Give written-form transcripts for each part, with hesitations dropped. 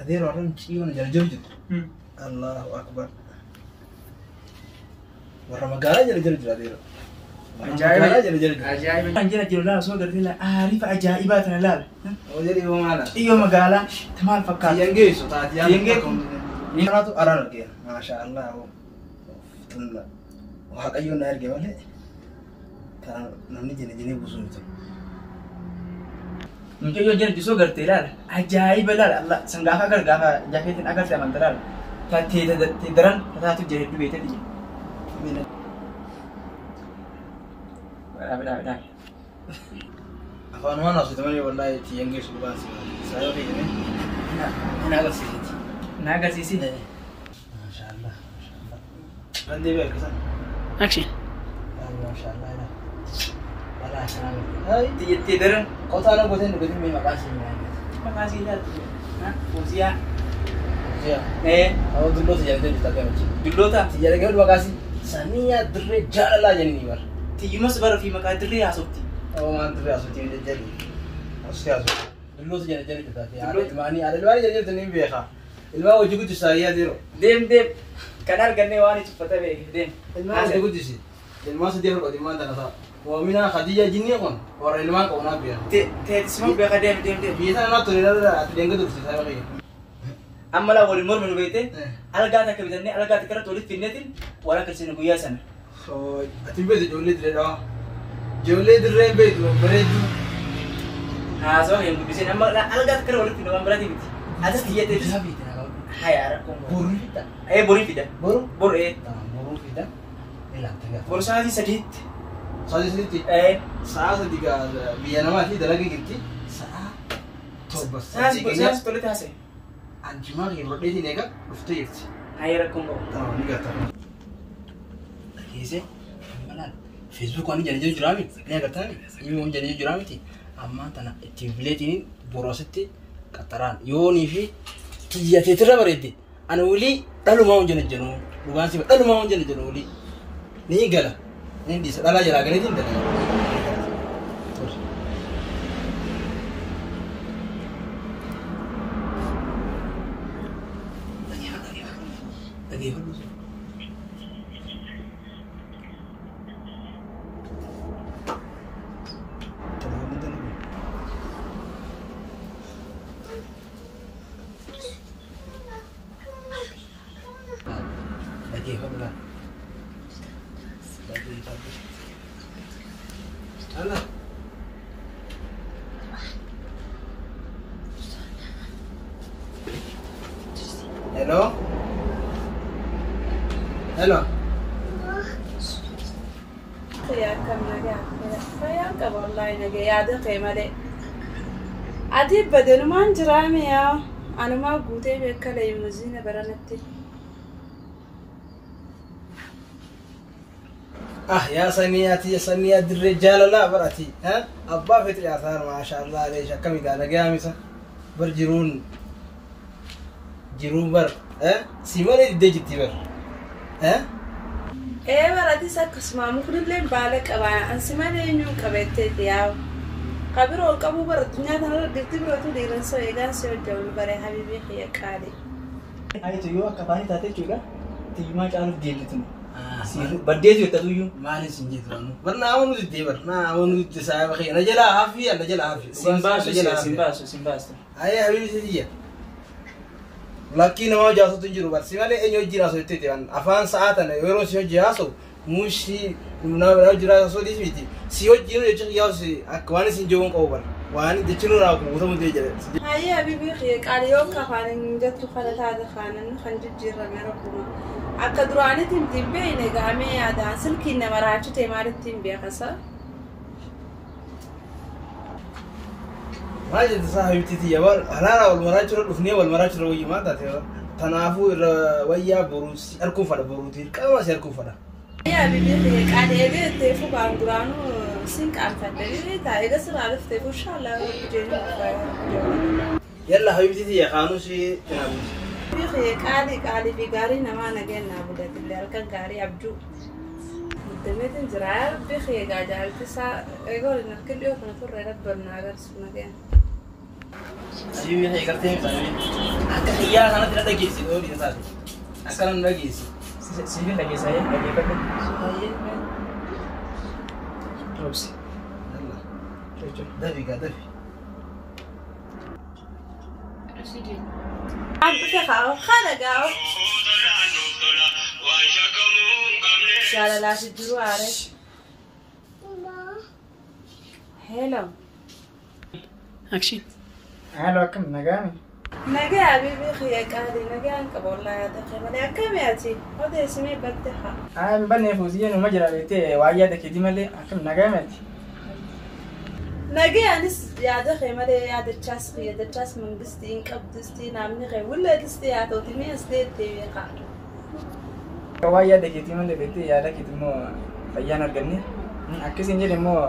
هذير ورم شيء جرجوج الله أكبر ورم قال جرجوج هذير عجائب عجائب عندنا جلولا سو قلت له عارف عجائبات لا ودري هو معنا ايوه مقاله تمام فكر ينجيس وطاعت ينجيس ينجيس أرانك ما شاء الله تلا وحق أيون نار جماله كان نمني جني بوسوته ممكن يوجد جسوا قلت لا عجائب لا لا سنجافا قال جافا جاكيتين أكل سامن ترى تدرن تاتو جري بيته دي من لا أفان ما نصي تمانية والله تيجي سبحان سايو في جنة أنا أقول سيسي ناقة سيسي ما شاء الله ما شاء الله عندي بير كذا أكشي ما شاء الله لا ولا سلام هاي تدرن قطع أنا قطعين مي مقاسي لا ها وزيا إيه أو دلوت جالس تتكلم دلوتا تجارة كم مقاسي سنية دري جال لا جنني بار تيجي سبارة في مكان دري أسوتي أو ما دري أسوتي من الجري أسوتي أسوتي دلوت جالس تتكلم على الماني على الوالي جالس تنين بيخا الماء وجهك تسايا ديرو ديم كنار كني واني تفتح بيه ديم الماء وجهك تسي الماء سديرو قديم ما تنسى ومنا خديجة جنيه كون ورا الماء كونا بيا تسمع بيه ديم بيتا أنا تقولي لا تدينك تبصي سايا بيه أما لا ولي مر من بيته ألقى تكبدني ألقى تكرر تولد في النت ولا كرسي نقول يا سنة أتبي جولي درا جولي درا بيت بريد ها سواء يوم بيسين أما لا ألقى تكرر ولد في نوام برادي بيت هذا هي تبي هاي أراكم بورو فيدا إيه بوري فيدا بور إيه بورو فيدا إلا تجا بور ساعة سديد سادي سديد إيه ساعة سديد بيانا ما في دلقي كتير ساعة توب بس ساعة تولد هسه أنجما يردي نيجا رفتيت هاي أراكم تمام نيجا تمام كيسة مالان فيسبوك واني جاني جرامي نيجا تاني يوم جاني جرامي تي أما تنا تبليتين بروستي كتران يوني في كيا تترى بردي أنا ولي تلو ما وجن الجنو لغان سيب تلو ما وجن الجنو ولي نيجا لا نيجي سلا جلا كني تين تاني lagi bagus. Lagi bagus. Lagi bagus. Alah. Hello. Hello. يا كم نجا فيا قبل الله نجا يا ده قيمة ده عادي بدل ما نجرامي يا أنا ما قوتي بكلا يمزينه برانتي يا سنياتي يا سنيات الرجال لا براتي ها أبا في الآثار ما شاء الله ليش كم قال جامسة برجرون جرون بر سيمانة ديجتي بر إيه براتي سكس ما ممكن لين بالك أبا أنسمانة ينيو كبتة ياو قبل أول كابو بر الدنيا تنا قلت براتو ديرن سو إيجان سو الجول بري حبيبي خيا كاري هاي تيجوا كباني تاتي juga تيجي ما تعرف جيلتنا بديت يتدويو ما نسنجي ترانو برنا أمون ودي برنا أمون ودي سايب خير نجلا عافية نجلا عافية سيمباس أيه حبيبي سيدي لكن ما جاسو تنجرو بس سيمالي إني أجي راسو تيجي أفان ساعتنا يورو سيو جاسو مشي نبنا جراسو دي سميتي سيو جينو يجي ياسو أكواني سنجون كوبر واني دچنو راكو وثمو تيجي هاي حبيبي خيا كاري يوم كفانين جت خالد هذا خانن خنجر جرا مركوما أكدراني تيم بيني قامي هذا سلكي نمراتو تيمارت تيم بيخسا ما جد صاحبي تيجي يبار هلا والمراجل الأثنين والمراجل ويا ما تاتي تنافو ويا بروس أركون فدا بروتين كم سيركون فدا يا حبيبي خيا كاري إيه تيفو كانغرانو سينك أنفدري تايدا سرعة تيفو إن شاء الله بيجيني يلا حبيبي تيجي يا خانو شيء تنافو بيخي كالي في غاري نما نجينا بدأت اللي أركان غاري أبجو مدمتين زراعة بيخي قاعدة التسا يقول إن كل يوم نفر رد برنامج سنجين حبيبي هي كرتين Akka xiyyaa kanatti na dhageessi dhoo dhiya taate. Akkana nu dhageessi. Siifin dhageessaa jee dhageeffadhe. Roobsi. Dafi gaa dafi. An dhufe kaa'o kana gaa'o. Jaalalaaf jiru aare. Hello. Action. Haaloo akkam nagaami? Nagaa habiibii xiyya qaali nagaan qaba wallaahi yaada kee malee akkami ati odeessimee batte haa. Hin banneef hojii numa jira beektee waa yaada keetii malee akkam nagaami ati? Nagaanis yaada kee malee yaadachaas yaadachaas mangistiin qabdistii namni kee wulleetistii haa ta'uti mi'as deettee beekaa. Waa yaada keetii malee beektee yaada keetii immoo fayyaan arganne akkasiin jedhe immoo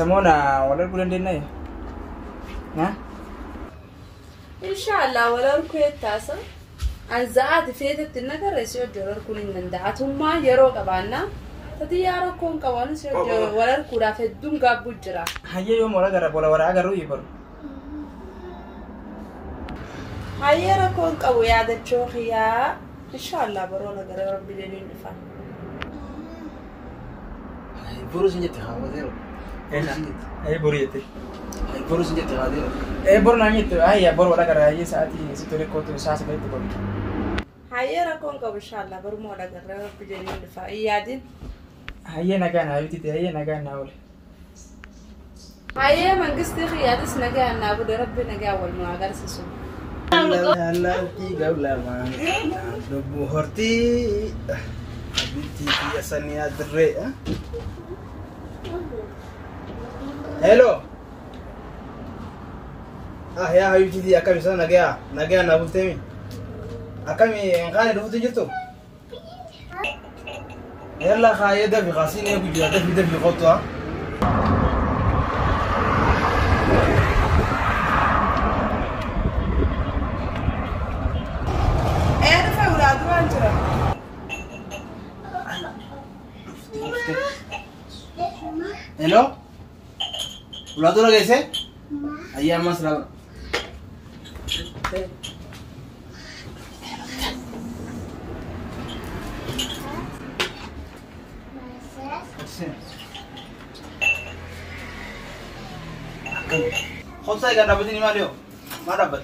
samoona wal arguu dandeenya. Na? Inshallah walarku yettaasa anza'aati feetetti nagarreessi hojii walarkuun hin danda'atummaa yeroo qabaannaa tati yaaroo koon qabaanis hojii walarkuudhaaf hedduun gaabbuu jira. Hayyee yoo moola gara bola waraa agaruu yibaru. Hayyee rakkoon qabu yaadachoo xiyyaa inshallah baroona gara rabbi deebiin dhufa. Boruu sin jette haa wadeero. Boru jette. Boruu sin jette haa wadeero. Boru naan jette hayya boru wala gara hayyee sa'aatii sitti ol kootu saasa gaditti boru. Hayyee rakkoon qabu inshallah baruma wala gara rabbi deebiin dhufa. Iyyaadin. Hayyee nagaan haa bitite hayyee nagaan naa oole. Hayyee mangistii xiyyaadis nagaan naa bude rabbi nagaa wal nu agarsiisu. Halatti gablamaan dubbu hortii abittii kiyya sanii adirree. Hello. Ya habibti akkami sana nagaa na bultemi. Akkami enqaani dhufutu jirtu? Yalla khaaye dafi khasini eegu jira dafi qotu ha. Dhufe ulaatu waan jira. Hello. Ulaatu dhageesse? Ayyaa ammas laaba. Khotsa ikan dapat ini Mario. Mana dapat?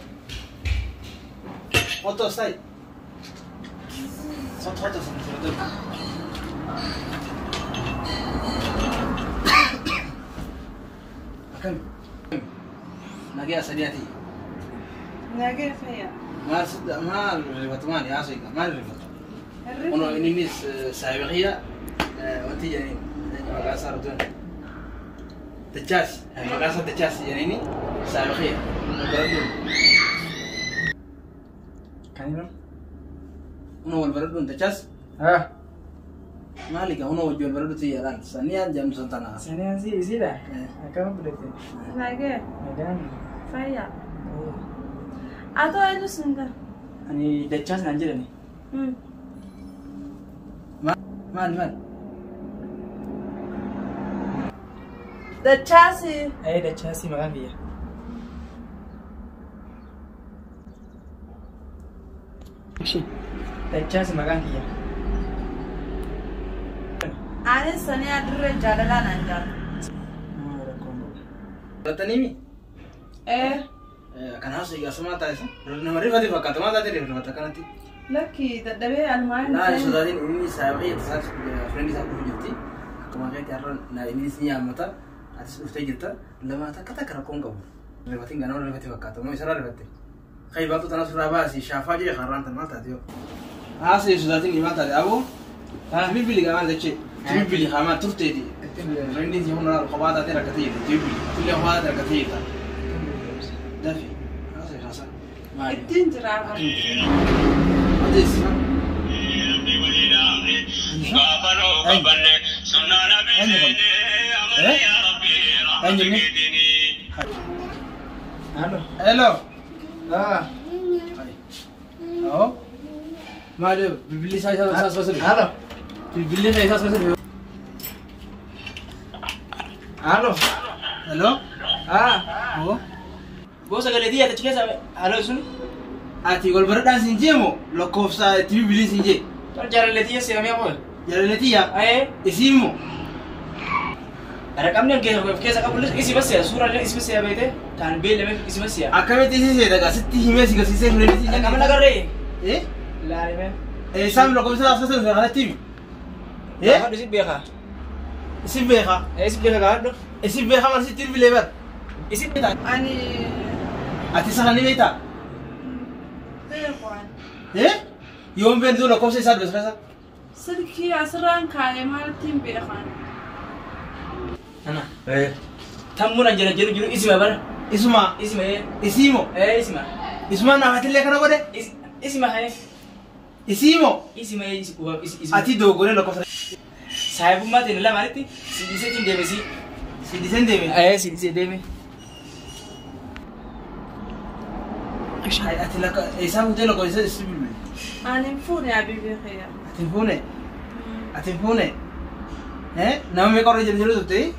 Foto say. Foto foto. Akan. Nagi asaliati. Nagee fayyaa. ما الريفات يا عصيك ما الريفات أنا إني سايبقية وأنت يعني مقاصر دون تجاس مقاصر تجاس يعني سايبقية Kanino? أنا والبلدون تجاس مالك أنا وجو البلد تيجان سنيان جام سنتنا Sanian sih dah. Kamu berarti. Nagee Nagaan. fayyaa. Atoo eenyu singa? Ani dachas naan jedhani. مال Dachaasi. Dachasi maqaan kiyya. Dachasi maqaan kiyya. Anis sanii adirree jaalalaan aan jaala. Ratanimi kan haasa iga sama taisa nama rifati fakkaata maa taate rifata kanatti Lakki dadhabee almaan. naa sodaatiin inni saayabee tasaas firendi isaa dhufu jirti akkuma keetti har'a na inni si yaamata atis dhuftee jirta lamaa takka rakkoon qabu rifatiin ganama rifati fakkaata moo isarraa rifatte kai baatu tana surraa baasi shaafaa jee harraan tan maal taate yoo haasa sodaatiin himaa taate aboo bilbili gamaan dachee bilbili hamaa turteeti firendi si humna kophaa taate rakkatee jirti bilbili kullee kophaa taate rakkatee jirta dafi haasa haasa maali Ittiin jiraama. Adis. Halo. Hello. Oh. Malu bibili saya sasa. Halo. Bibili saya sasa. Halo. Hello. Ah. Oh. Gosa galetii ati keessa haaloo sun. Ati wal baradhaan siin jeemo lakkoofsa TV bilii siin jee. Jaalaletii seemee qool. Jaalaletii yaa. Ayee. Isii immoo. Raqamni keessa qabu isi basiya suuraalee isi basiya beekte kan beelame isi basiya. Akkamitti isii seeta gaa sitti himee si garsiisee fuudhee si jee. Raqamni agarree. Laalime. Isaan lakkoofsa asfasa irraa kanatti. Gaafadhu isi beekaa. Isi beekaa. Isi beekaa gaafadhu. Isi beekaa maal sitti bilee bar. Isi beekaa. Ani Ati sahani beektaa? beekwaan. Yoom beektu lakkoofsa isaa dubbisa keessa? Silkii asirraan kaa'ee maaltiin beekan? Ana. Tammuun an jedhu jiru isima bara. Isuma. Isima Isiimo. isima. Isuma naafatillee kana godhe? Isima Isiimo. isima Ati dogolee lakkoofsa. Saayibummaatiin lamaanitti sidiiseetiin deemesi. Sidisen deeme. Sidiisee deeme. Ati lakka isaa fuutee lakkoofsa isi bilbile. Ani fuune abii beekaya. Ati fuune. Ati fuune. Nama meeqa warra jiru turte?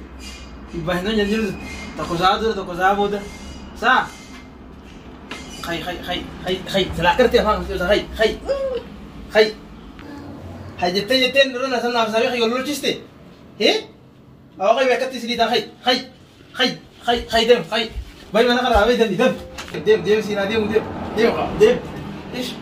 Ibbaa hin jiru jiru tokko saa dura tokko saa booda. Saa. Hay silaa gartee afaan keessaa hay jettee dura na sannaaf sabee hay lolchiste. Awwa hay beekatti sidii taa hay dem hay. Bayi mana kana abee dem. Dem siinaa deemu dem. Ish.